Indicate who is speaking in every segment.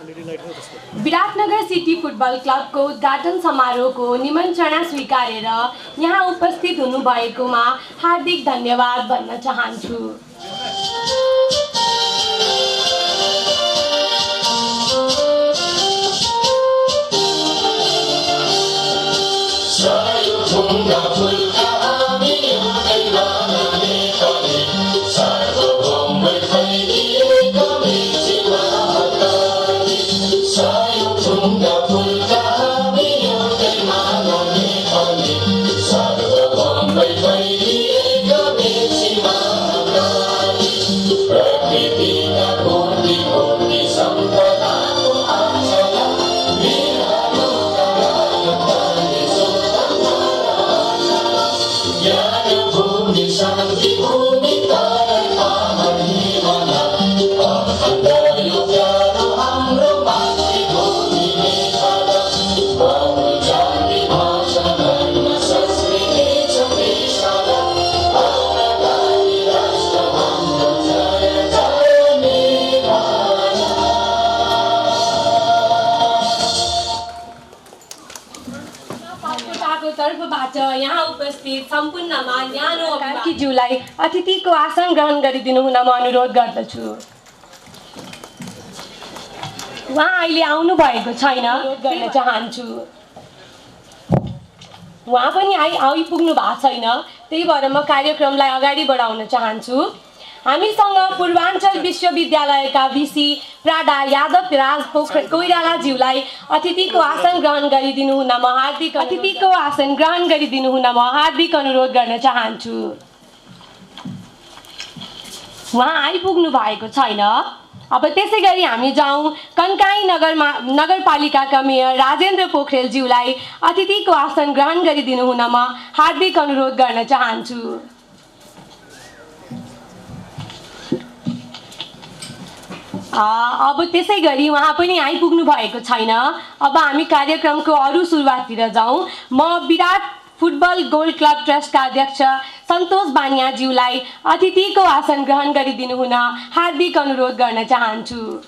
Speaker 1: Biratnagar city football क्लबको उद्घाटन समारोहको निमन्त्रणा स्वीकारेर यहाँ उपस्थित हुनुभएकोमा हार्दिक धन्यवाद भन्न चाहन्छु। तर्फबाट यहाँ उपस्थित सम्पूर्णमा न्यानो अतिथिज्यूलाई अतिथिको आसन ग्रहण गरिदिनु हुन म अनुरोध गर्दछु। उहाँ अहिले आउनु भएको छैन, गर्न चाहन्छु। उहाँ पनि आइपुग्नु भएको छैन, त्यही भएर म कार्यक्रमलाई अगाडि बढाउन चाहन्छु। हामीसँग पूर्वाञ्चल विश्वविद्यालयका भिसी प्राडा यादव राज कोइरालाज्यूलाई अतिथिको आसन ग्रहण गरिदिनु हुन म हार्दिक अनुरोध गर्न चाहन्छु। उहाँ आइपुग्नु भएको छैन। अब त्यसै गरी हामी जाउँ कन्काई नगरपालिकाका मेयर राजेन्द्र पोखरेलज्यूलाई अतिथिको आसन ग्रहण गरिदिनु हुन म हार्दिक अनुरोध गर्न चाहन्छु। अब त्यसै गरी उहाँ पनि आइपुग्नु भएको छैन। अब हामी कार्यक्रमको अरू सुरुवाततिर जाउँ। म विराट फुटबल गोल्ड क्लब ट्रस्टका अध्यक्ष सन्तोष बानियाज्यूलाई अतिथिको आसन ग्रहण गरिदिनु हुन हार्दिक अनुरोध गर्न चाहन्छु।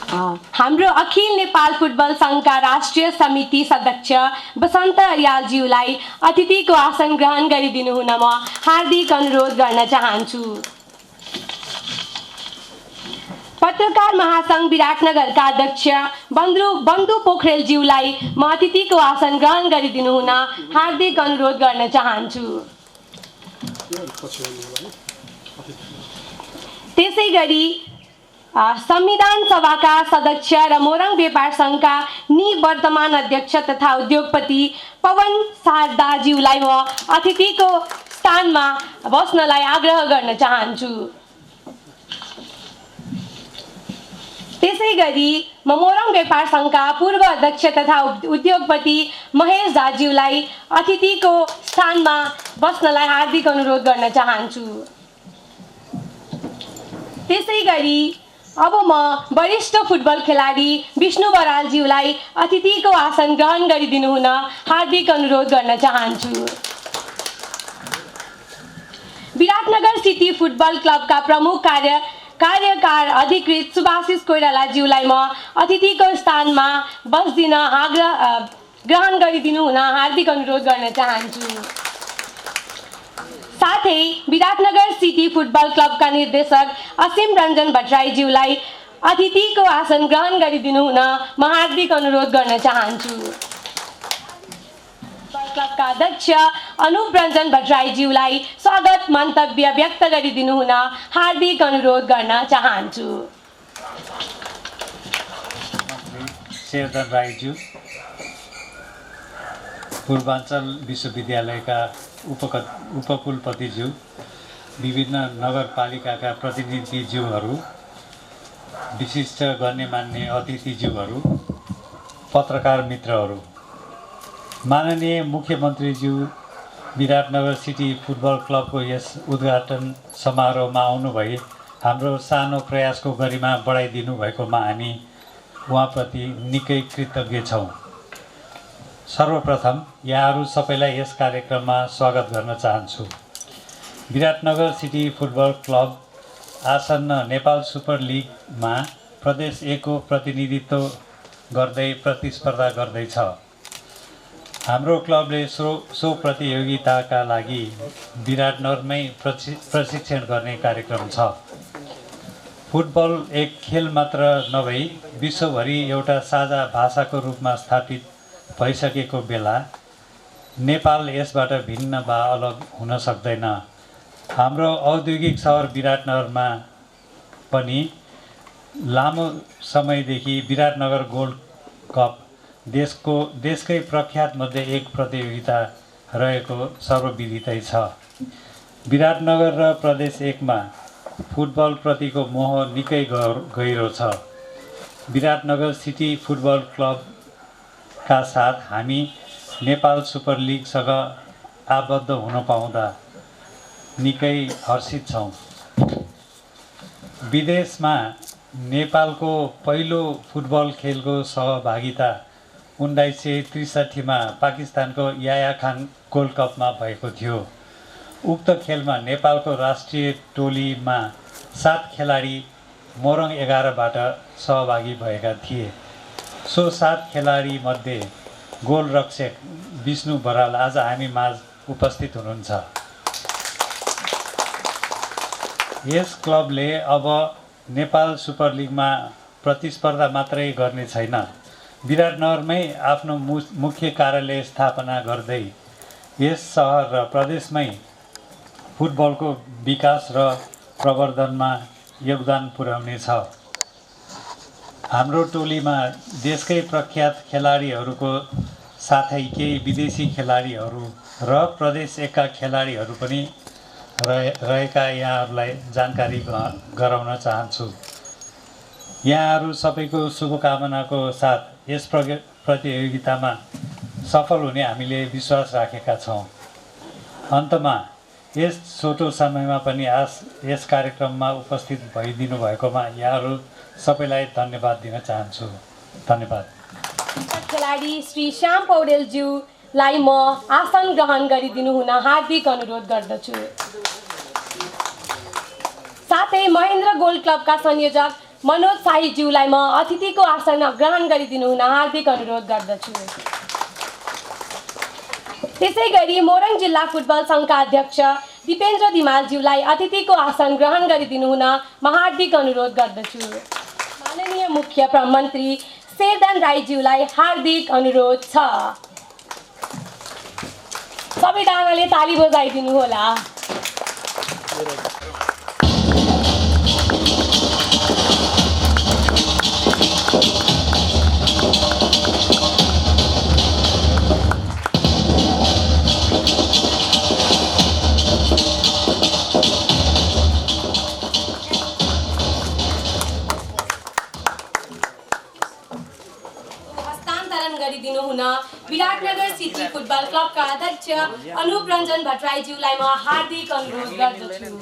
Speaker 1: हाम्रो अखिल नेपाल फुटबल सङ्घका राष्ट्रिय समिति सदस्य बसन्त अर्यालज्यूलाई अतिथिको आसन ग्रहण गरिदिनु हुन म हार्दिक अनुरोध गर्न चाहन्छु। पत्रकार महासङ्घ विराटनगरका अध्यक्ष बन्धु पोखरेलज्यूलाई म अतिथिको आसन ग्रहण गरिदिनु हुन हार्दिक अनुरोध गर्न चाहन्छु। त्यसै गरी संविधान सभाका सदस्य र मोरङ व्यापार सङ्घका निवर्तमान अध्यक्ष तथा उद्योगपति पवन शारदाज्यूलाई म अतिथिको स्थानमा बस्नलाई आग्रह गर्न चाहन्छु। त्यसै गरी म मोरङ व्यापार सङ्घका पूर्व अध्यक्ष तथा उद्योगपति महेश दाज्यूलाई अतिथिको स्थानमा बस्नलाई हार्दिक अनुरोध गर्न चाहन्छु। त्यसै गरी अब म वरिष्ठ फुटबल खेलाडी विष्णु बरालज्यूलाई अतिथिको आसन ग्रहण गरिदिनु हुन हार्दिक अनुरोध गर्न चाहन्छु। विराटनगर सिटी फुटबल क्लबका प्रमुख कार्यकार अधिकृत सुभाशिष कोइरालाज्यूलाई म अतिथिको स्थानमा बस्दिन ग्रहण गरिदिनु हुन हार्दिक अनुरोध गर्न चाहन्छु। साथै विराटनगर सिटी फुटबल क्लबका निर्देशक असीम रञ्जन भट्टराईज्यूलाई अतिथिको आसन ग्रहण गरिदिनु हुन म हार्दिक अनुरोध गर्न चाहन्छु। क्लबका अध्यक्ष अनुप रञ्जन भट्टराईज्यूलाई स्वागत मन्तव्य व्यक्त गरिदिनु हुन हार्दिक अनुरोध गर्न चाहन्छु।
Speaker 2: शेरधन राईज्यू पूर्वाञ्चल विश्वविद्यालयका उपकुलपतिज्यू, विभिन्न नगरपालिकाका प्रतिनिधिज्यूहरू, विशिष्ट गण्यमान्य अतिथिज्यूहरू, पत्रकार मित्रहरू, माननीय मुख्यमन्त्रीज्यू विराटनगर सिटी फुटबल क्लबको यस उद्घाटन समारोहमा आउनुभई हाम्रो सानो प्रयासको गरिमा बढाइदिनु भएकोमा हामी उहाँप्रति निकै कृतज्ञ छौँ। सर्वप्रथम यहाँहरू सबैलाई यस कार्यक्रममा स्वागत गर्न चाहन्छु। विराटनगर सिटी फुटबल क्लब आसन्न नेपाल सुपर लिगमा प्रदेश 1 को प्रतिनिधित्व गर्दै प्रतिस्पर्धा गर्दैछ। हाम्रो क्लबले सो प्रतियोगिताका लागि विराटनगरमै प्रशिक्षण गर्ने कार्यक्रम छ। फुटबल एक खेल मात्र नभई विश्वभरि एउटा साझा भाषाको रूपमा स्थापित भइसकेको बेला नेपाल यसबाट भिन्न वा अलग हुन सक्दैन। हाम्रो औद्योगिक सहर विराटनगरमा पनि लामो समयदेखि विराटनगर गोल्ड कप देशकै प्रख्यात मध्ये एक प्रतियोगिता रहेको सर्वविदितै छ। विराटनगर र प्रदेश 1 मा फुटबल प्रतिको मोह निकै गहिरो छ। विराटनगर सिटी फुटबल क्लबका साथ हामी नेपाल सुपर लिगसँग आबद्ध हुन पाउँदा निकै हर्षित छौँ। विदेशमा नेपालको पहिलो फुटबल खेलको सहभागिता 1963 मा पाकिस्तानको याया खान गोल्ड कपमा भएको थियो। उक्त खेलमा नेपालको राष्ट्रिय टोलीमा 7 खेलाडी मोरङ 11 बाट सहभागी भएका थिए। सो 7 खेलाडी मध्ये गोलरक्षक विष्णु बराल आज हामी माझ उपस्थित हुनुहुन्छ। यस क्लबले अब नेपाल सुपर लिगमा प्रतिस्पर्धा मात्रै गर्ने छैन, विराटनगरमै आफ्नो मुख्य कार्यालय स्थापना गर्दै यस सहर र प्रदेशमै फुटबलको विकास र प्रवर्धनमा योगदान पुर्याउनेछ। हाम्रो टोलीमा देशकै प्रख्यात खेलाडीहरूको साथै केही विदेशी खेलाडीहरू र प्रदेश 1 का खेलाडीहरू पनि रहेका यहाँहरूलाई जानकारी गराउन चाहन्छु। यहाँहरू सबैको शुभकामनाको साथ यस प्रतियोगितामा सफल हुने हामीले विश्वास राखेका छौँ। अन्तमा यस छोटो समयमा पनि यस कार्यक्रममा उपस्थित भइदिनु भएकोमा यहाँहरू सबैलाई धन्यवाद दिन चाहन्छु। धन्यवाद।
Speaker 1: खेलाडी श्री श्याम पौडेलज्यूलाई म आसन ग्रहण गरिदिनु हुन हार्दिक अनुरोध गर्दछु। साथै महेन्द्र गोल्ड क्लबका संयोजक मनोज शाहीज्यूलाई म अतिथिको आसन ग्रहण गरिदिनु हुन हार्दिक अनुरोध गर्दछु। त्यसै गरी मोरङ जिल्ला फुटबल सङ्घका अध्यक्ष दिपेन्द्र दिमालज्यूलाई अतिथिको आसन ग्रहण गरिदिनु हुन म हार्दिक अनुरोध गर्दछु। माननीय मुख्य मन्त्री शेरधन राईज्यूलाई हार्दिक अनुरोध छ। सबैजनाले ताली बजाइदिनु होला। गरिदिनु हुन विराटनगर सिटी फुटबल क्लबका अध्यक्ष अनुप रञ्जन भट्टराईज्यूलाई म हार्दिक अनुरोध गर्दछु।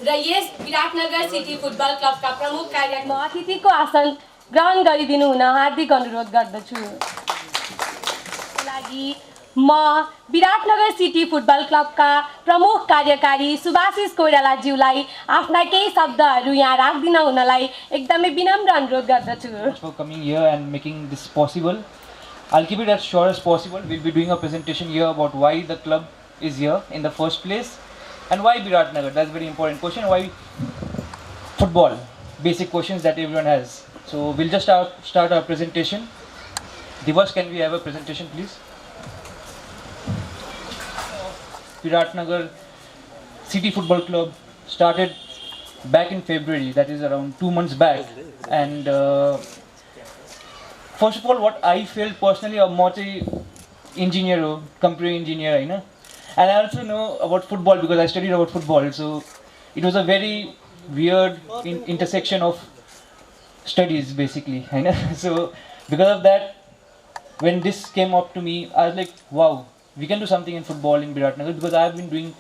Speaker 1: र यस विराटनगर सिटी फुटबल क्लबका प्रमुख कार्यक्रम अतिथिको आसन ग्रहण गरिदिनु हुन हार्दिक अनुरोध गर्दछु। लागि म विराटनगर सिटी फुटबल क्लबका प्रमुख कार्यकारी सुभाशिष कोइरालाज्यूलाई आफ्ना केही शब्दहरू यहाँ राख्दिन हुनलाई एकदमै विनम्र अनुरोध गर्दछु।
Speaker 3: For coming here and making this possible. I'll keep it as short as possible. We'll be doing a presentation here about why the club is here in the first place. And why Viratnagar? That's a very important question. Why football? Basic questions that everyone has. So we'll just start our presentation. Divas, can we have a presentation, please? Viratnagar City Football Club started back in February. That is around 2 months back. And first of all, what I felt personally, I'm not an engineer, computer engineer, you know. And I also know about football because I studied about football. So it was a very weird intersection of studies, basically. You know? So because of that, when this came up to me, I was like, wow, we can do something in football in Viratnagar, because I have been doing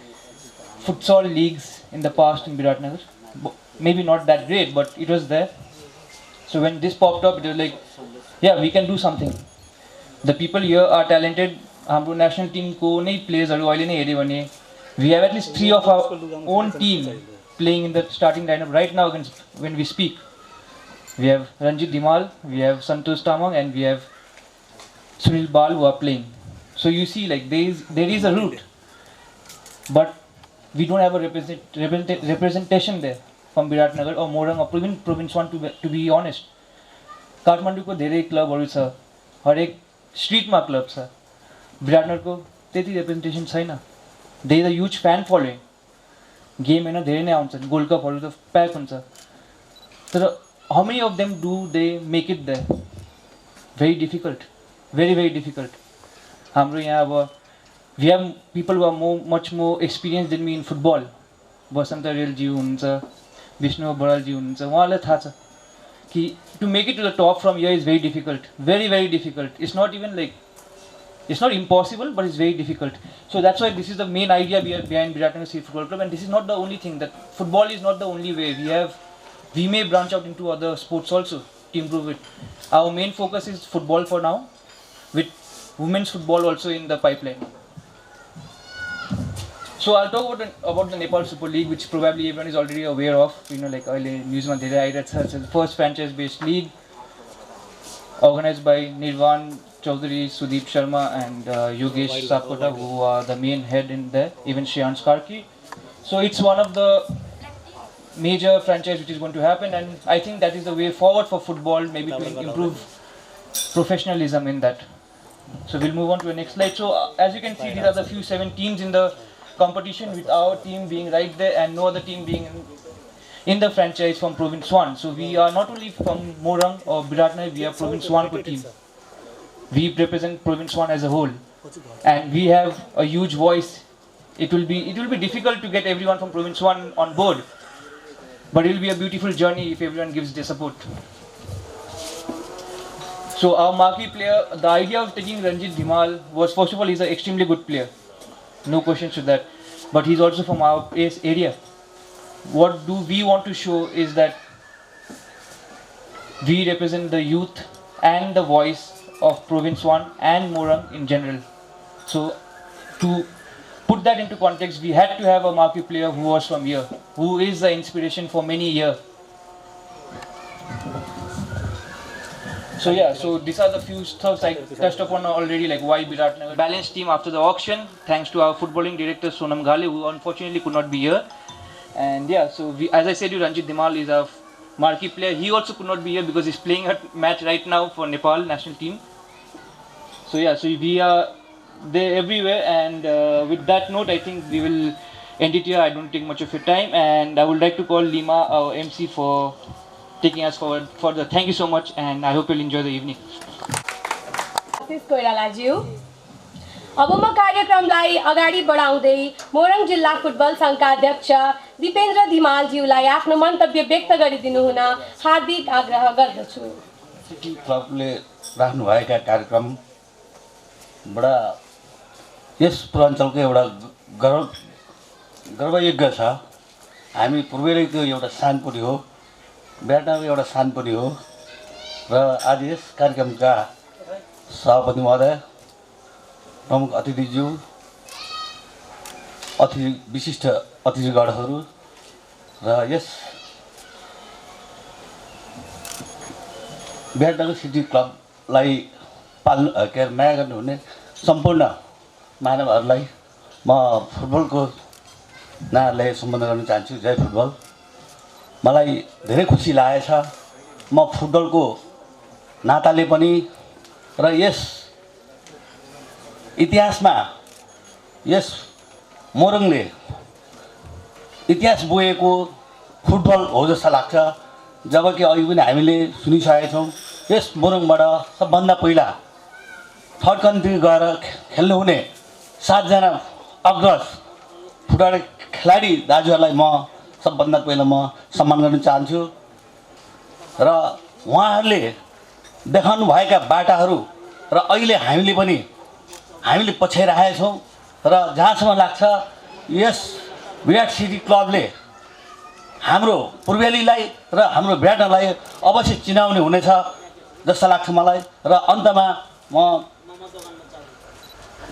Speaker 3: futsal leagues in the past in Biratnagar. Maybe not that great, but it was there. So when this popped up, it was like, yeah, we can do something. The people here are talented. हाम्रो national team को नै players हरु अहिले नै हेर्यो भने we have at least 3 of our own team playing in the starting lineup right now against when we speak. We have Ranjit Dhimal, we have Santosh Tamang, and we have Sunil Bal who are playing. So you see, like there is a route, but we don't have a representation there from Biratnagar or Morang or even Province 1 to be honest. Kathmandu को धेरै क्लबहरु छ, हरेक स्ट्रीटमा club छ. विराटनगरको त्यति representation छैन. There is a huge fan following. Game हैन धेरै नै आउँछन्, गोल्ड कपहरु त प्याक हुन्छ. तर how many of them do they make it there? Very difficult. Very very difficult. हाम्रो यहाँ अब we have people who are much more experienced than me in football. Basant Rel ji हुनुहुन्छ, विष्णु बराल जी हुनुहुन्छ, उहाँलाई थाहा छ कि to make it to the top from here is very difficult. Very very difficult. It's not even like, it's not impossible, but it's very difficult. So that's why this is the main idea behind Biratnagar City Football Club, and this is not the only thing. That football is not the only way. We may branch out into other sports also to improve it. Our main focus is football for now, with women's football also in the pipeline. So I'll talk about the Nepal Super League, which probably everyone is already aware of. You know, like earlier news ma धेरै आइरहेछ. It's the first franchise-based league organized by Nirvan Chaudhary, Sudeep Sharma, and Yogesh Sapkota, who are the main head in there. Even Shreyans Karki. So it's one of the major franchise which is going to happen, and I think that is the way forward for football, maybe to improve professionalism in that. So we'll move on to the next slide. So as you can see, these are the few 7 teams in the competition, with our team being right there and no other team being in the franchise from Province 1. So we are not only from Morang or Biratnagar, we are Province 1 per team. We represent Province 1 as a whole, and we have a huge voice. It will be difficult to get everyone from Province 1 on board, but it will be a beautiful journey if everyone gives their support. So our marquee player, the idea of taking Ranjit Dhimal was, first of all, he's an extremely good player. No questions to that. But he's also from our area. What do we want to show is that we represent the youth and the voice of Province 1 and Morang in general. So to put that into context, we had to have a marquee player who was from here, who is the inspiration for many here. So yeah, so these are the few stuff I touched upon already, like why Biratnagar. Balanced team after the auction, thanks to our footballing director Sonam Ghale, who unfortunately could not be here. And yeah, so as I said, Ranjit Dhimal is our marquee player. He also could not be here because he's playing a match right now for Nepal national team. So yeah, so we are there everywhere, and with that note, I think we will end it here. I don't take much of your time, and I would like to call Lima, our MC, for taking us forward further. Thank you so much, and I hope you'll enjoy the evening.
Speaker 1: अब म कार्यक्रमलाई अगाडि बढाउँदै मोरङ जिल्ला football संघका अध्यक्ष दिपेन्द्र धिमालज्यूलाई आफ्नो मन्तव्य व्यक्त गरिदिनु हुन हार्दिक आग्रह गर्दछु।
Speaker 4: सिटी क्लबले राख्नु भएका कार्यक्रम बडा यस पूर्वाञ्चलको एउटा गर्वयोग्य छ। हामी पूर्वेलीको एउटा शान पनि हो, बिराटनगरको एउटा शान पनि हो, र आज यस कार्यक्रमका सभापति महोदय, प्रमुख अतिथिज्यू, विशिष्ट अतिथिगणहरू र यस बिराटनगर सिटी क्लबलाई माया गर्नुहुने सम्पूर्ण मानवहरूलाई म फुटबलको नामले सम्बोधन गर्न चाहन्छु। जय फुटबल। मलाई धेरै खुसी लागेछ। म फुटबलको नाताले पनि र यस इतिहासमा यस मोरङले इतिहास बोकेको फुटबल हो जस्तो लाग्छ। जबकि अघि पनि हामीले सुनिसकेका छौँ, यस मोरङबाट सबभन्दा पहिला थर्ड कन्ट्री गएर खेल्नु हुने 7 जना अग्रज फुटबल खेलाडी दाजुहरूलाई म सबभन्दा पहिला म सम्मान गर्न चाहन्छु। र उहाँहरूले देखाउनु भएका बाटाहरू र अहिले हामीले पछ्याइरहेका छौँ। र जहाँसम्म लाग्छ यस विराट सिटी क्लबले हाम्रो पूर्वेलीलाई र हाम्रो विराटलाई अवश्य चिनाउने हुनेछ जस्तो लाग्छ मलाई। र अन्तमा म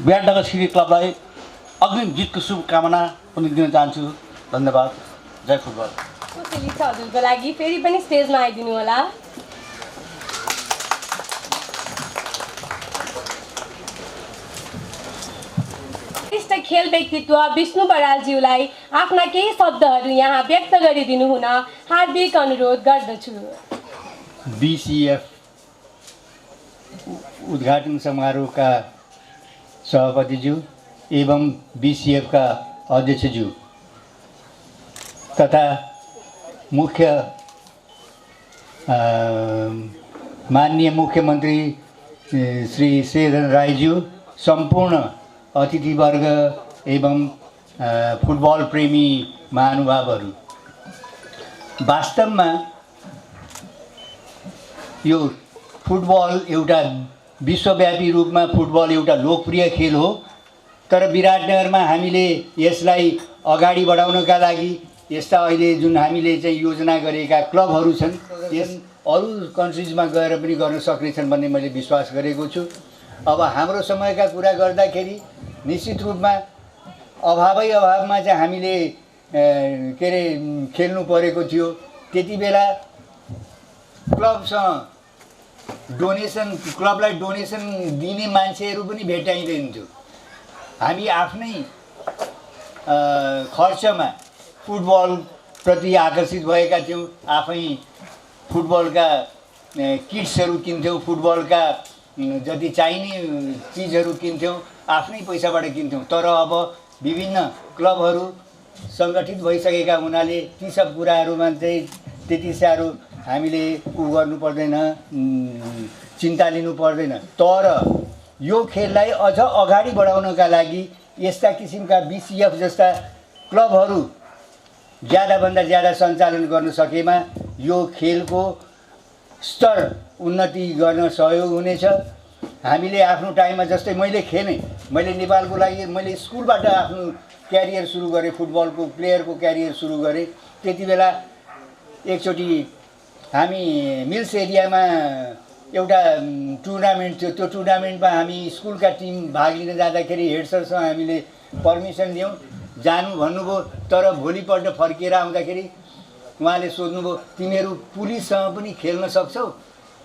Speaker 4: विराटनगर सिटी क्लबलाई अग्रिम जितको शुभकामना पनि दिन चाहन्छु। धन्यवाद। जय फुटबल।
Speaker 1: खुसी छ हजुरको लागि। फेरि पनि स्टेजमा आइदिनु होला। वरिष्ठ खेल व्यक्तित्व विष्णु बरालज्यूलाई आफ्ना केही शब्दहरू यहाँ व्यक्त गरिदिनु हुन हार्दिक अनुरोध गर्दछु।
Speaker 5: बीसीएफ उद्घाटन समारोहका सभापतिज्यू एवं बीसीएफका अध्यक्षज्यू तथा मुख्य माननीय मुख्यमन्त्री श्री श्रीधर राईज्यू, सम्पूर्ण अतिथिवर्ग एवं फुटबल प्रेमी महानुभावहरू, वास्तवमा यो फुटबल एउटा विश्वव्यापी रूपमा फुटबल एउटा लोकप्रिय खेल हो। तर विराटनगरमा हामीले यसलाई अगाडि बढाउनका लागि यस्ता अहिले जुन हामीले चाहिँ योजना गरेका क्लबहरू छन्, यस अरू कन्ट्रिजमा गएर पनि गर्न सक्नेछन् भन्ने मैले विश्वास गरेको छु। अब हाम्रो समयका कुरा गर्दाखेरि निश्चित रूपमा अभावमा चाहिँ हामीले के अरे खेल्नु परेको थियो। त्यति बेला क्लबसँग डोनेसन, क्लबलाई डोनेसन दिने मान्छेहरू पनि भेटाइँदैन थियो। हामी आफ्नै खर्चमा फुटबलप्रति आकर्षित भएका थियौँ। आफै फुटबलका किट्सहरू किन्थ्यौँ, फुटबलका जति चाहिने चिजहरू किन्थ्यौँ, आफ्नै पैसाबाट किन्थ्यौँ। तर अब विभिन्न क्लबहरू सङ्गठित भइसकेका हुनाले ती सब कुराहरूमा चाहिँ त्यति साह्रो हामीले गर्नु पर्दैन, चिन्ता लिनु पर्दैन। तर यो खेललाई अझ अगाडि बढाउनका लागि यस्ता किसिमका बीसीएफ जस्ता क्लबहरू ज्यादाभन्दा ज्यादा सञ्चालन गर्न सकेमा यो खेलको स्तर उन्नति गर्न सहयोग हुनेछ। हामीले आफ्नो टाइममा जस्तै मैले खेलेँ, मैले नेपालको लागि मैले स्कुलबाट आफ्नो क्यारियर सुरु गरेँ, फुटबलको प्लेयरको क्यारियर सुरु गरेँ। त्यति बेला एकचोटि हामी मिल्स एरियामा एउटा टुर्नामेन्ट थियो। त्यो टुर्नामेन्टमा हामी स्कुलका टिम भाग लिन जाँदाखेरि हेड सरसँग हामीले पर्मिसन दियौँ, जानु भन्नुभयो। तर भोलिपल्ट फर्किएर आउँदाखेरि उहाँले सोध्नुभयो, तिमीहरू पुलिससँग पनि खेल्न सक्छौ,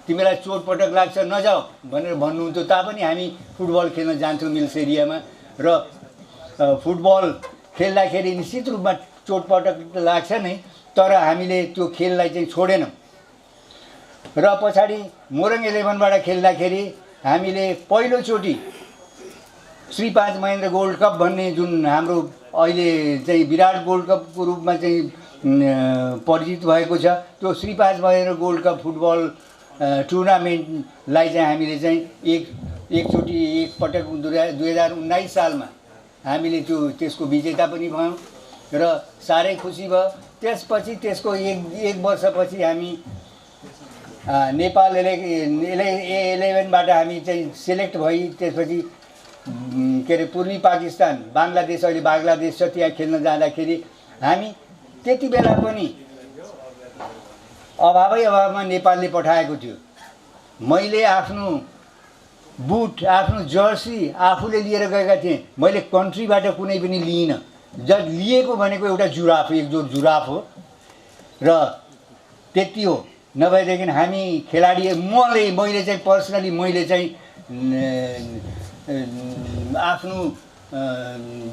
Speaker 5: तिमीलाई चोटपटक लाग्छ नजाऊ भनेर भन्नुहुन्थ्यो। तापनि हामी फुटबल खेल्न जान्थ्यौँ मिल्स एरियामा। र फुटबल खेल्दाखेरि निश्चित रूपमा चोटपटक लाग्छ नै, तर हामीले त्यो खेललाई चाहिँ छोडेनौँ। र पछाडि मोरङ 11बाट खेल्दाखेरि हामीले पहिलोचोटि श्री 5 महेन्द्र गोल्ड कप भन्ने जुन हाम्रो अहिले चाहिँ विराट गोल्ड कपको रूपमा चाहिँ परिचित भएको छ, त्यो Shri 5 Mahendra gold cup football टुर्नामेन्टलाई चाहिँ हामीले चाहिँ एकपटक 2019 सालमा हामीले त्यसको विजेता पनि भयौँ र साह्रै खुसी भयो। त्यसपछि त्यसको एक वर्षपछि हामी नेपाल 11बाट हामी चाहिँ सेलेक्ट भई त्यसपछि के अरे पूर्वी पाकिस्तान, बङ्गलादेश, अहिले बङ्गलादेश छ, त्यहाँ खेल्न जाँदाखेरि हामी त्यति बेला पनि अभावमा नेपालले पठाएको थियो। मैले आफ्नो बुट, आफ्नो जर्सी आफूले लिएर गएका थिएँ। मैले कन्ट्रीबाट कुनै पनि लिइनँ। लिएको भनेको एउटा जुराफ, एक जोड जुराफ हो र त्यति हो। नभएदेखि हामी खेलाडी मैले चाहिँ पर्सनली मैले चाहिँ आफ्नो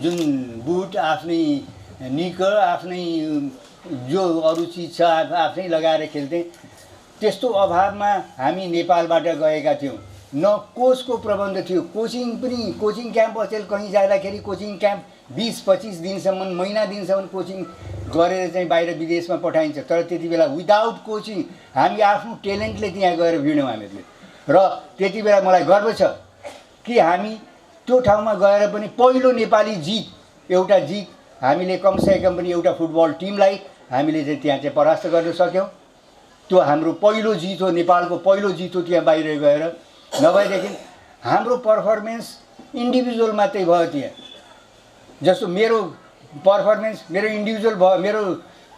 Speaker 5: जुन बुट, आफ्नै निकर, आफ्नै जो अरू चिज छ आफ्नै लगाएर खेल्थेँ। त्यस्तो अभावमा हामी नेपालबाट गएका थियौँ। न कोचको प्रबन्ध थियो, कोचिङ क्याम्प अचेल कहीँ जाँदाखेरि कोचिङ क्याम्प 20-25 दिनसम्म, महिना दिनसम्म कोचिङ गरेर चाहिँ बाहिर विदेशमा पठाइन्छ। तर त्यति बेला विदाउट कोचिङ हामी आफ्नो ट्यालेन्टले त्यहाँ गएर भिड्यौँ हामीहरूले। र त्यति बेला मलाई गर्व छ कि हामी त्यो ठाउँमा गएर पनि पहिलो नेपाली एउटा जित हामीले कमसेकम पनि एउटा फुटबल टिमलाई हामीले चाहिँ त्यहाँ चाहिँ परास्त गर्न सक्यौँ। त्यो हाम्रो पहिलो जित हो, नेपालको पहिलो जित हो त्यहाँ बाहिर गएर। नभएदेखि हाम्रो पर्फर्मेन्स इन्डिभिजुअल मात्रै भयो त्यहाँ। जस्तो मेरो पर्फर्मेन्स मेरो इन्डिभिजुअल भयो, मेरो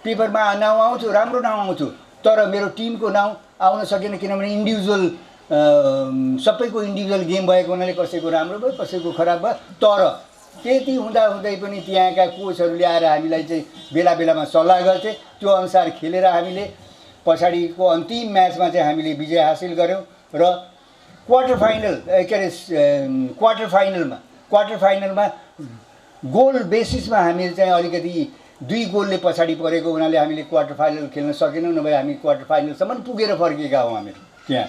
Speaker 5: पेपरमा नाउँ आउँथ्यो, राम्रो नाउँ आउँथ्यो, तर मेरो टिमको नाउँ आउन सकेन किनभने इन्डिभिजुअल सबैको इन्डिभिजुअल गेम भएको हुनाले कसैको राम्रो भयो, कसैको खराब भयो। तर त्यति हुँदाहुँदै पनि त्यहाँका कोचहरूले आएर हामीलाई चाहिँ बेला बेलामा सल्लाह गर्थे, त्यो अनुसार खेलेर हामीले पछाडिको अन्तिम म्याचमा चाहिँ हामीले विजय हासिल गऱ्यौँ र क्वार्टर फाइनलमा गोल बेसिसमा हामी चाहिँ अलिकति 2 गोलले पछाडि परेको हुनाले हामीले क्वार्टर फाइनल खेल्न सकेनौँ, नभए हामी क्वार्टर फाइनलसम्म पुगेर फर्केका हौँ हामीहरू त्यहाँ।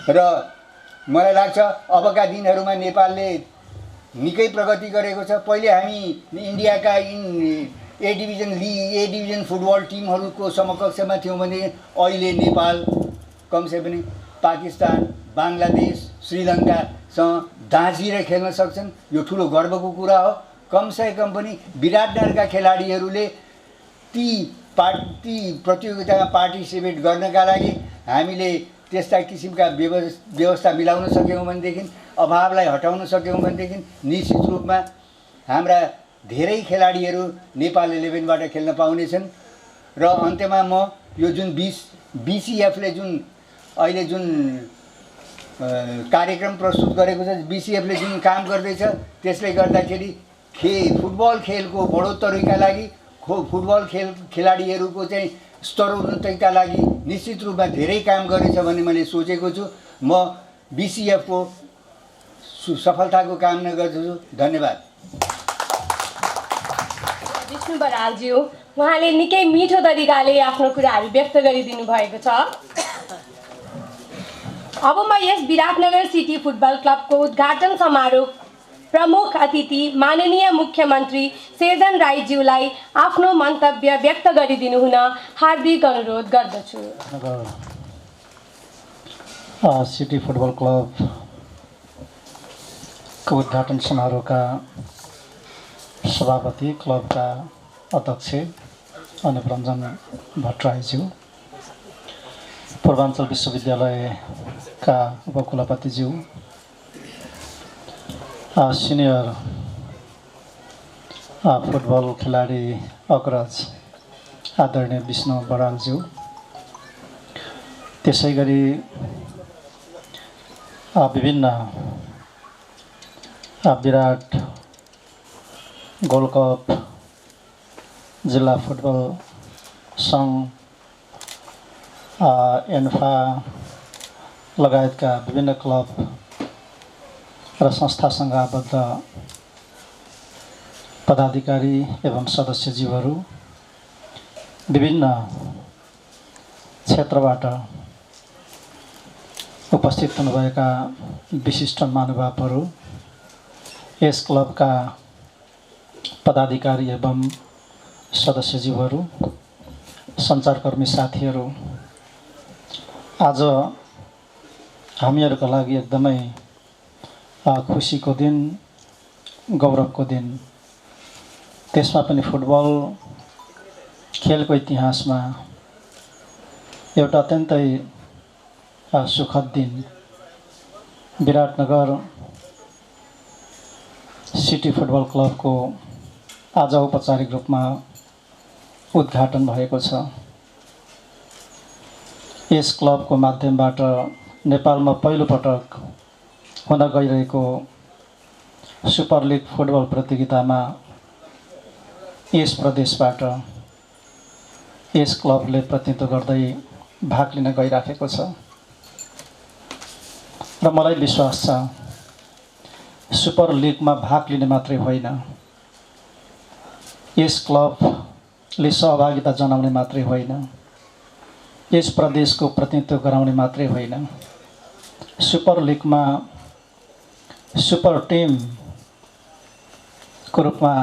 Speaker 5: र मलाई लाग्छ अबका दिनहरूमा नेपालले निकै प्रगति गरेको छ। पहिले हामी इन्डियाका ए डिभिजन फुटबल टिमहरूको समकक्षमा थियौँ भने अहिले नेपाल कमसे पनि पाकिस्तान, बङ्गलादेश, श्रीलङ्कासँग दाँजिएर खेल्न सक्छन्। यो ठुलो गर्वको कुरा हो। कमसेकम पनि विराटनगरका खेलाडीहरूले ती प्रतियोगितामा पार्टिसिपेट गर्नका लागि हामीले त्यस्ता किसिमका व्यवस्था मिलाउन सक्यौँ भनेदेखि, अभावलाई हटाउन सक्यौँ भनेदेखि निश्चित रूपमा हाम्रा धेरै खेलाडीहरू नेपाल 11बाट खेल्न पाउनेछन्। र अन्त्यमा म यो जुन BCF ले अहिले जुन कार्यक्रम प्रस्तुत गरेको छ, BCF ले जुन काम गर्दैछ, त्यसले गर्दाखेरि फुटबल खेलको बढोत्तरीका लागि, फुटबल खेलाडीहरूको चाहिँ स्तरोन्नतिका लागि निश्चित रूपमा धेरै काम गरेछ भन्ने मैले सोचेको छु। म BCF को सफलताको कामना गर्दछु। धन्यवाद।
Speaker 1: विष्णु बरालज्यू, उहाँले निकै मिठो तरिकाले आफ्नो कुराहरू व्यक्त गरिदिनु भएको छ। अब म यस विराटनगर सिटी फुटबल क्लबको उद्घाटन समारोह प्रमुख अतिथि माननीय मुख्यमन्त्री शेरधन राईज्यूलाई आफ्नो मन्तव्य व्यक्त गरिदिनु हुन हार्दिक अनुरोध गर्दछु।
Speaker 6: सिटी फुटबल क्लबको उद्घाटन समारोहका सभापति, क्लबका अध्यक्ष अनुप रञ्जन भट्टराईज्यू, पूर्वाञ्चल विश्वविद्यालयका उपकुलपतिज्यू, सिनियर फुटबल खेलाडी अग्रज आदरणीय विष्णु बरालज्यू, त्यसै गरी विभिन्न विराट गोल्ड कप, जिल्ला फुटबल सङ्घ, एन्फा लगायतका विभिन्न क्लब र संस्थासँग आबद्ध पदाधिकारी एवं सदस्यज्यूहरू, विभिन्न क्षेत्रबाट उपस्थित हुनुभएका विशिष्ट महानुभावहरू, यस क्लबका पदाधिकारी एवं सदस्यज्यूहरू, सञ्चारकर्मी साथीहरू, आज हामीहरूको लागि एकदमै खुसीको दिन, गौरवको दिन, त्यसमा पनि फुटबल खेलको इतिहासमा एउटा अत्यन्तै सुखद दिन। विराटनगर सिटी फुटबल क्लबको आज औपचारिक रूपमा उद्घाटन भएको छ। यस क्लबको माध्यमबाट नेपालमा पहिलोपटक हुन गइरहेको सुपर लिग फुटबल प्रतियोगितामा यस प्रदेशबाट यस क्लबले प्रतिनिधित्व गर्दै भाग लिन गइराखेको छ र मलाई विश्वास छ सुपर लिगमा भाग लिने मात्रै होइन, यस क्लबले सहभागिता जनाउने मात्रै होइन, यस प्रदेशको प्रतिनिधित्व गराउने मात्रै होइन, सुपर लिगमा सुपर टिमको रूपमा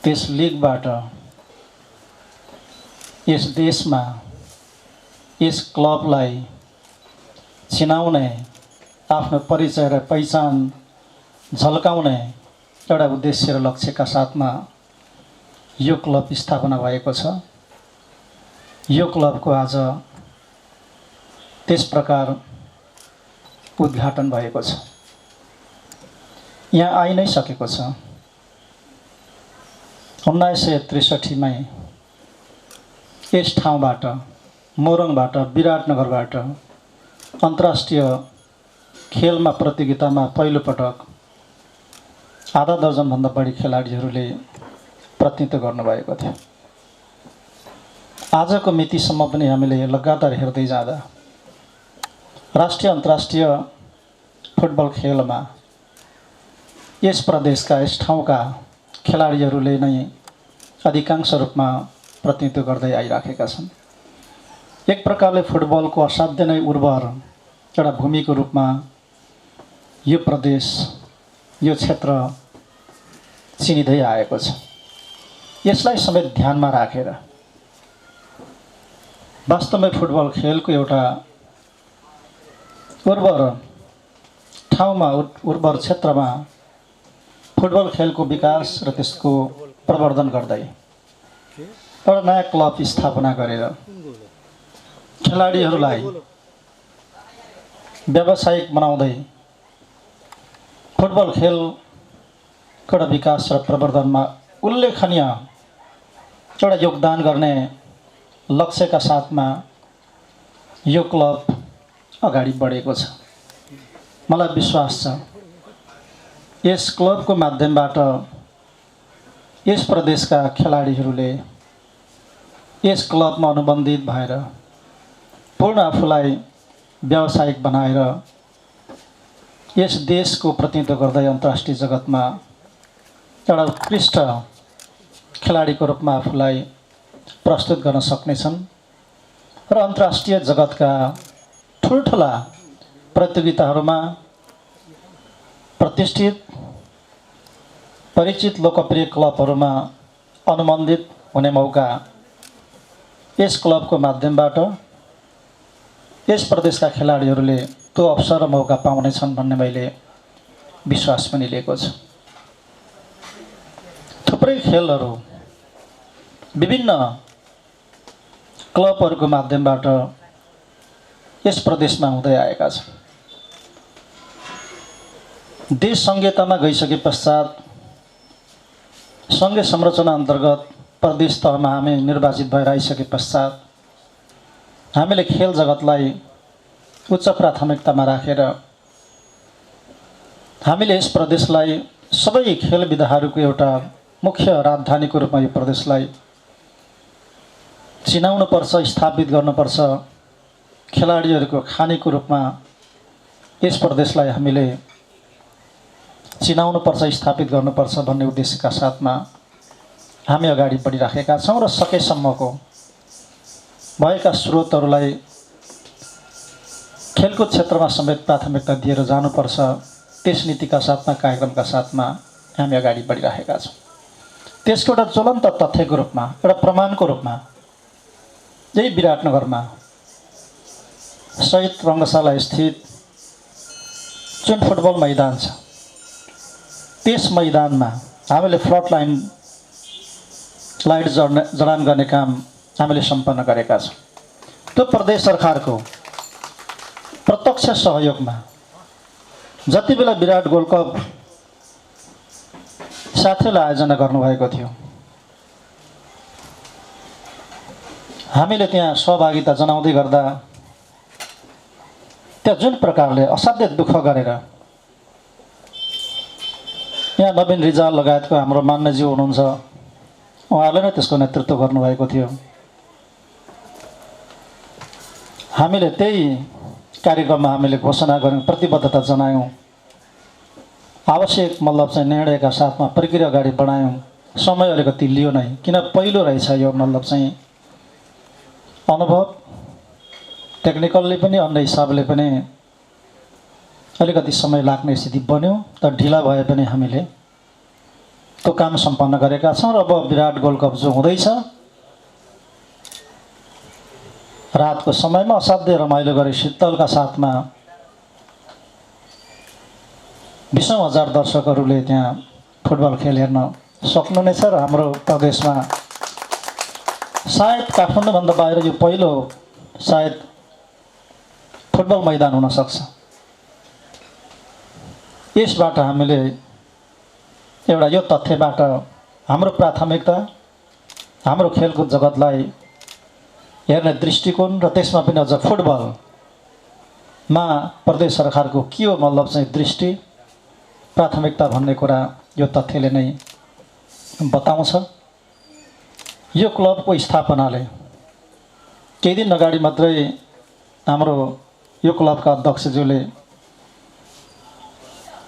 Speaker 6: त्यस लिगबाट यस देशमा यस क्लबलाई चिनाउने, आफ्नो परिचय र पहिचान झल्काउने एउटा उद्देश्य र लक्ष्यका साथमा यो क्लब स्थापना भएको छ। यो क्लबको आज त्यस प्रकार उद्घाटन भएको छ। यहाँ आइ नै सकेको छ। 1963 यस ठाउँबाट मोरङबाट विराटनगरबाट अन्तर्राष्ट्रिय खेलमा प्रतियोगितामा पहिलोपटक आधा दर्जनभन्दा बढी खेलाडीहरूले प्रतिनिधित्व गर्नुभएको थियो। आजको मितिसम्म पनि हामीले लगातार हेर्दै जाँदा राष्ट्रिय अन्तर्राष्ट्रिय फुटबल खेलमा यस प्रदेशका यस ठाउँका खेलाडीहरूले नै अधिकांश रूपमा प्रतिनिधित्व गर्दै आइराखेका छन्। एक प्रकारले फुटबलको असाध्य नै उर्वर एउटा भूमिको रूपमा यो प्रदेश यो क्षेत्र चिनिँदै आएको छ। यसलाई समेत ध्यानमा राखेर वास्तवमै फुटबल खेलको एउटा उर्वर ठाउँमा उर्वर क्षेत्रमा फुटबल खेलको विकास र त्यसको प्रवर्धन गर्दै एउटा नयाँ क्लब स्थापना गरेर खेलाडीहरूलाई व्यावसायिक बनाउँदै फुटबल खेलको एउटा विकास र प्रवर्धनमा उल्लेखनीय एउटा योगदान गर्ने लक्ष्यका साथमा यो क्लब अगाडि बढेको छ। मलाई विश्वास छ यस क्लबको माध्यमबाट यस प्रदेशका खेलाडीहरूले यस क्लबमा अनुबन्धित भएर पूर्ण आफूलाई व्यावसायिक बनाएर यस देशको प्रतिनिधित्व गर्दै अन्तर्राष्ट्रिय जगतमा एउटा उत्कृष्ट खेलाडीको रूपमा आफूलाई प्रस्तुत गर्न सक्नेछन् र अन्तर्राष्ट्रिय जगतका ठुल्ठुला प्रतियोगिताहरूमा प्रतिष्ठित परिचित लोकप्रिय क्लबहरूमा अनुबन्धित हुने मौका यस क्लबको माध्यमबाट यस प्रदेशका खेलाडीहरूले त्यो अवसर र मौका पाउनेछन् भन्ने मैले विश्वास पनि लिएको छु। थुप्रै खेलहरू विभिन्न क्लबहरूको माध्यमबाट यस प्रदेशमा हुँदै आएका छन्। देश संहितामा गइसके पश्चात सङ्घीय संरचना अन्तर्गत प्रदेश तहमा हामी निर्वाचित भएर आइसके पश्चात हामीले खेल जगतलाई उच्च प्राथमिकतामा राखेर हामीले यस प्रदेशलाई सबै खेल विधाहरूको एउटा मुख्य राजधानीको रूपमा यो प्रदेशलाई चिनाउनुपर्छ, स्थापित गर्नुपर्छ। खेलाडीहरूको खानीको रूपमा यस प्रदेशलाई हामीले चिनाउनुपर्छ, स्थापित गर्नुपर्छ भन्ने उद्देश्यका साथमा हामी अगाडि बढिराखेका छौँ र सकेसम्मको भएका स्रोतहरूलाई खेलकुद क्षेत्रमा समेत प्राथमिकता दिएर जानुपर्छ त्यस नीतिका साथमा कार्यक्रमका साथमा हामी अगाडि बढिराखेका छौँ। त्यसको एउटा ज्वलन्त तथ्यको रूपमा एउटा प्रमाणको रूपमा यही विराटनगरमा शहीद रङ्गशाला स्थित जुन फुटबल मैदान छ त्यस मैदानमा हामीले फ्लड लाइट जडान गर्ने काम हामीले सम्पन्न गरेका छौँ। त्यो प्रदेश सरकारको प्रत्यक्ष सहयोगमा जति बेला विराट गोल्ड कप साथीहरूले आयोजना गर्नुभएको थियो हामीले त्यहाँ सहभागिता जनाउँदै गर्दा त्यहाँ जुन प्रकारले असाध्य दुःख गरेर यहाँ नवीन रिजाल लगायतको हाम्रो मान्यज्यू हुनुहुन्छ उहाँहरूले नै त्यसको नेतृत्व गर्नुभएको थियो। हामीले त्यही कार्यक्रममा हामीले घोषणा गऱ्यौँ, प्रतिबद्धता जनायौँ, आवश्यक मतलब चाहिँ निर्णयका साथमा प्रक्रिया अगाडि बढायौँ। समय अलिकति लियो नै किन पहिलो रहेछ यो मतलब चाहिँ अनुभव टेक्निकलले पनि अन्य हिसाबले पनि अलिकति समय लाग्ने स्थिति बन्यो। तर ढिला भए पनि हामीले त्यो काम सम्पन्न गरेका छौँ र अब विराट गोल्ड कप जो हुँदैछ रातको समयमा असाध्य रमाइलो गरी शीतलका साथमा 20,000 दर्शकहरूले त्यहाँ फुटबल खेल हेर्न सक्नुहुनेछ र हाम्रो प्रदेशमा सायद काठमाडौँभन्दा बाहिर यो पहिलो सायद फुटबल मैदान हुन सक्छ। यसबाट हामीले एउटा यो तथ्यबाट हाम्रो प्राथमिकता हाम्रो खेलकुद जगतलाई हेर्ने दृष्टिकोण र त्यसमा पनि अझ फुटबलमा प्रदेश सरकारको के हो मतलब चाहिँ दृष्टि प्राथमिकता भन्ने कुरा यो तथ्यले नै बताउँछ। यो क्लबको स्थापनाले केही दिन अगाडि मात्रै हाम्रो यो क्लबका अध्यक्षज्यूले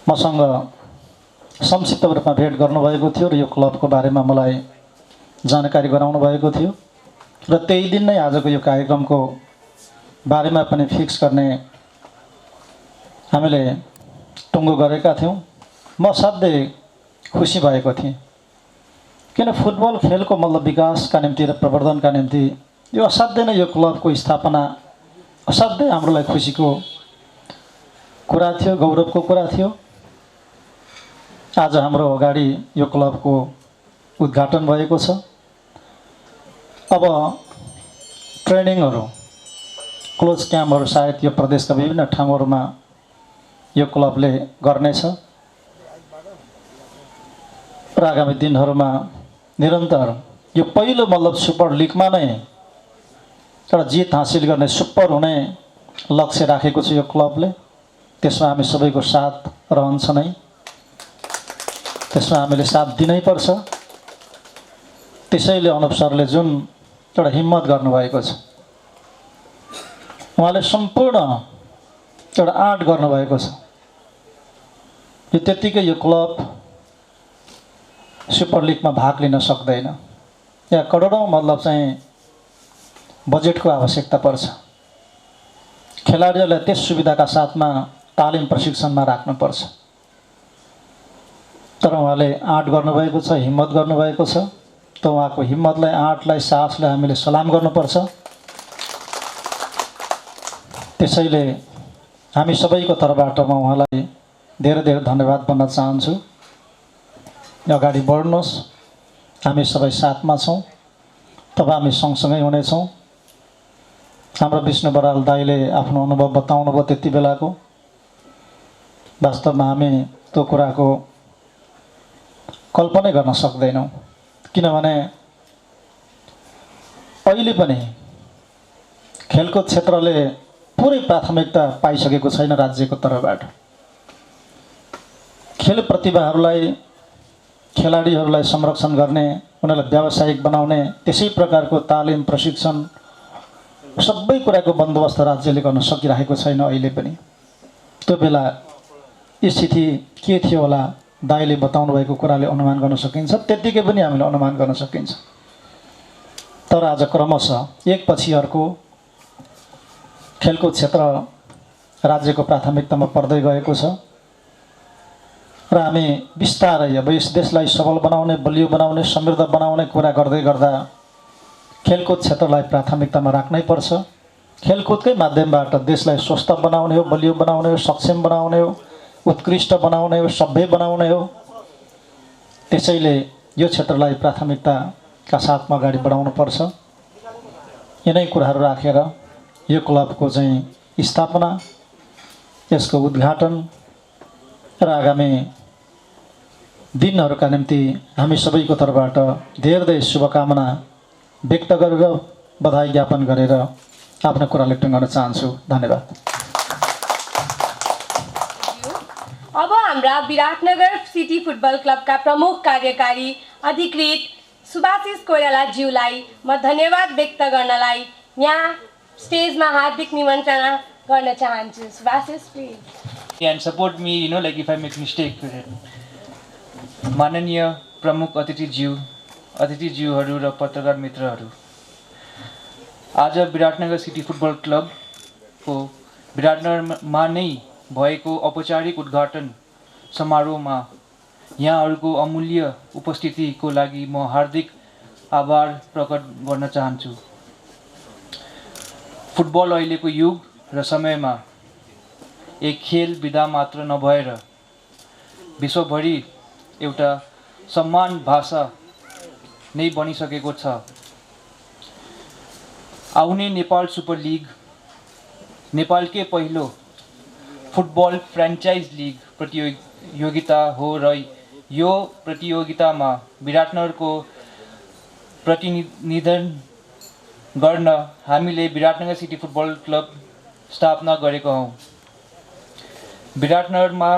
Speaker 6: मसँग संक्षिप्त रूपमा भेट गर्नुभएको थियो र यो क्लबको बारेमा मलाई जानकारी गराउनु भएको थियो र त्यही दिन नै आजको यो कार्यक्रमको बारेमा पनि फिक्स गर्ने हामीले टुङ्गो गरेका थियौँ। म असाध्यै खुसी भएको थिएँ किन फुटबल खेलको मतलब विकासका निम्ति र प्रवर्धनका निम्ति यो असाध्यै नै यो क्लबको स्थापना असाध्यै हाम्रो लागि खुसीको कुरा थियो, गौरवको कुरा थियो। आज हाम्रो अगाडि यो क्लबको उद्घाटन भएको छ। अब ट्रेनिङहरू क्लोज क्याम्पहरू सायद यो प्रदेशका विभिन्न ठाउँहरूमा यो क्लबले गर्नेछ र आगामी दिनहरूमा निरन्तर यो पहिलो मतलब सुपर लिगमा नै एउटा जित हासिल गर्ने सुपर हुने लक्ष्य राखेको छ यो क्लबले। त्यसमा हामी सबैको साथ रहन्छ नै, त्यसमा हामीले साथ दिनै पर्छ। त्यसैले अनुप सरले जुन एउटा हिम्मत गर्नुभएको छ, उहाँले सम्पूर्ण एउटा आँट गर्नुभएको छ। यो त्यत्तिकै यो क्लब सुपर लिगमा भाग लिन सक्दैन। यहाँ करोडौँ मतलब चाहिँ बजेटको आवश्यकता पर्छ। खेलाडीहरूलाई त्यस सुविधाका साथमा तालिम प्रशिक्षणमा राख्नुपर्छ। तर उहाँले आँट गर्नुभएको छ, हिम्मत गर्नुभएको छ। त उहाँको हिम्मतलाई, आँटलाई, साहसलाई हामीले सलाम गर्नुपर्छ। त्यसैले हामी सबैको तर्फबाट म उहाँलाई धेरै धेरै धन्यवाद भन्न चाहन्छु। अगाडि बढ्नुहोस्, हामी सबै साथमा छौँ, तब हामी सँगसँगै हुनेछौँ। हाम्रो विष्णु बराल दाईले आफ्नो अनुभव बताउनु भयो त्यति बेलाको। वास्तवमा हामी त्यो कुराको कल्पनै गर्न सक्दैनौँ, किनभने अहिले पनि खेलकुद क्षेत्रले पुरै प्राथमिकता पाइसकेको छैन राज्यको तर्फबाट। खेल प्रतिभाहरूलाई, खेलाडीहरूलाई संरक्षण गर्ने, उनीहरूलाई व्यावसायिक बनाउने, त्यसै प्रकारको तालिम प्रशिक्षण सबै कुराको बन्दोबस्त राज्यले गर्न सकिरहेको छैन अहिले पनि। त्यो बेला स्थिति के थियो होला दाइले बताउनु भएको कुराले अनुमान गर्न सकिन्छ, त्यत्तिकै पनि हामीले अनुमान गर्न सकिन्छ। तर आज क्रमशः एकपछि अर्को खेलकुद क्षेत्र राज्यको प्राथमिकतामा पर्दै गएको छ र हामी बिस्तारै अब यस देशलाई सबल बनाउने, बलियो बनाउने, समृद्ध बनाउने कुरा गर्दै गर्दा खेलकुद क्षेत्रलाई प्राथमिकतामा राख्नै पर्छ। खेलकुदकै माध्यमबाट देशलाई स्वस्थ बनाउने हो, बलियो बनाउने हो, सक्षम बनाउने हो, उत्कृष्ट बनाउने हो, सभ्य बनाउने हो। त्यसैले यो क्षेत्रलाई प्राथमिकताका साथमा अगाडि बढाउनु पर्छ। यिनै कुराहरू राखेर यो क्लबको चाहिँ स्थापना, यसको उद्घाटन र आगामी दिनहरूका निम्ति हामी सबैको तर्फबाट धेरै धेरै शुभकामना व्यक्त गरेर, बधाई ज्ञापन गरेर आफ्नो कुराले टुङ्गाउन चाहन्छु। धन्यवाद।
Speaker 1: अब हाम्रा विराटनगर सिटी फुटबल क्लबका प्रमुख कार्यकारी अधिकृत सुभाशिष कोइरालाज्यूलाई म धन्यवाद व्यक्त गर्नलाई यहाँ स्टेजमा हार्दिक निमन्त्रणा गर्न चाहन्छु। Subhashish please.
Speaker 3: And support me, like if I make mistake with it. माननीय प्रमुख अतिथिज्यूहरू र पत्रकार मित्रहरू, आज विराटनगर सिटी फुटबल क्लबको विराटनगरमा नै भएको औपचारिक उद्घाटन समारोहमा यहाँहरूको अमूल्य उपस्थितिको लागि म हार्दिक आभार प्रकट गर्न चाहन्छु। फुटबल अहिलेको युग र समयमा एक खेल विधा मात्र नभएर विश्वभरि एउटा सम्मान भाषा नै बनिसकेको छ। आउने नेपाल सुपर लिग नेपालकै पहिलो फुटबल फ्रेन्चाइज लिग प्रतियोगिता हो र यो प्रतियोगितामा विराटनगरको प्रतिनिधित्व गर्न हामीले विराटनगर सिटी फुटबल क्लब स्थापना गरेको हौँ। विराटनगरमा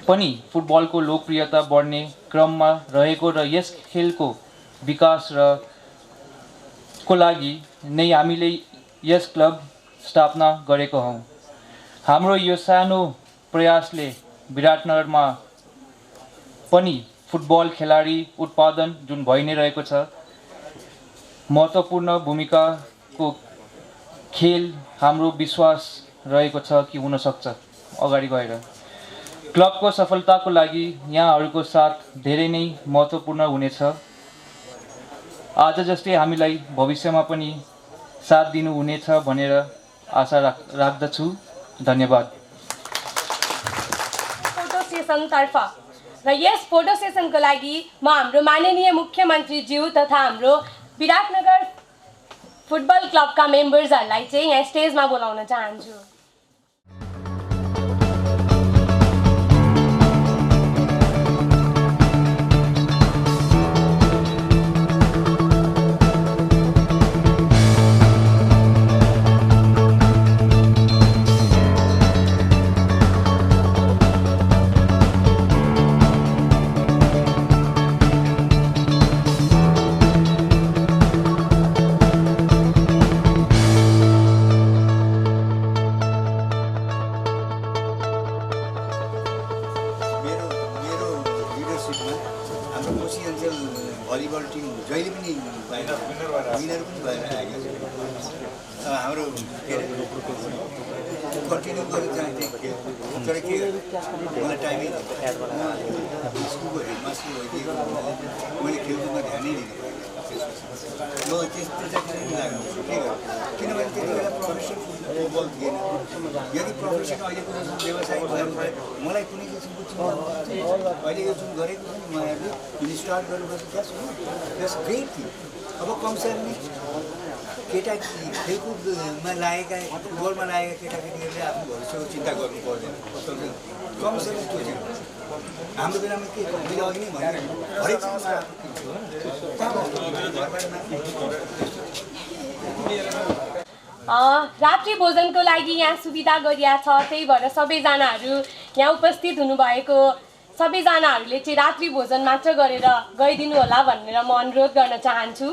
Speaker 3: पनि फुटबलको लोकप्रियता बढ्ने क्रममा रहेको र यस खेलको विकास को लागि नै हामीले यस क्लब स्थापना गरेको हौँ। हाम्रो यो सानो प्रयासले विराटनगरमा पनि फुटबल खेलाडी उत्पादन जुन भइ नै रहेको छ महत्त्वपूर्ण भूमिकाको खेल हाम्रो विश्वास रहेको छ कि हुन सक्छ अगाडि गएर। क्लबको सफलताको लागि यहाँहरूको साथ धेरै नै महत्त्वपूर्ण हुनेछ। आज जस्तै हामीलाई भविष्यमा पनि साथ दिनुहुनेछ भनेर आशा राख्दछु। धन्यवाद।
Speaker 1: फोटो सेसनतर्फ र यस फोटो सेसनको लागि म हाम्रो माननीय मुख्यमन्त्रीज्यू तथा हाम्रो विराटनगर फुटबल क्लबका मेम्बर्सहरूलाई चाहिँ यहाँ स्टेजमा बोलाउन चाहन्छु।
Speaker 5: भलिबल टिम जहिले पनि विनर पनि भएर आएको छ। हाम्रो के अरे कन्टिन्यू गरेर जान्थेँ तर के मलाई टाइमै स्कुलको हेडमास्टर भइदिएको मैले खेलकुदमा ध्यानै दिनु म त्यस्तो चाहिँ लाग्नु के गर्नु किनभने त्यति बेला प्रोफेसनल फुटबल थिएन। यदि प्रोफेसन अहिलेको व्यवसाय भयो भने मलाई कुनै किसिमको चिन्ता अहिले यो जुन गरेको छु नि उहाँहरूले स्टार्ट गर्नुपर्छ द्याट्स ग्रेट थिङ। अब कमसेकम केटा खेलकुदमा लागेका फुटबलमा लागेका केटाकेटीहरूले आफ्नो भविष्यको चिन्ता गर्नु पर्दैन। कमसेकम त्यो चाहिँ हाम्रो बेलामा के मैले अघि नै भने हरेक
Speaker 1: रात्रि भोजनको लागि यहाँ सुविधा गरिया छ। त्यही भएर सबैजनाहरू यहाँ उपस्थित हुनुभएको सबैजनाहरूले चाहिँ रात्रि भोजन मात्र गरेर गइदिनु होला भनेर म अनुरोध गर्न चाहन्छु।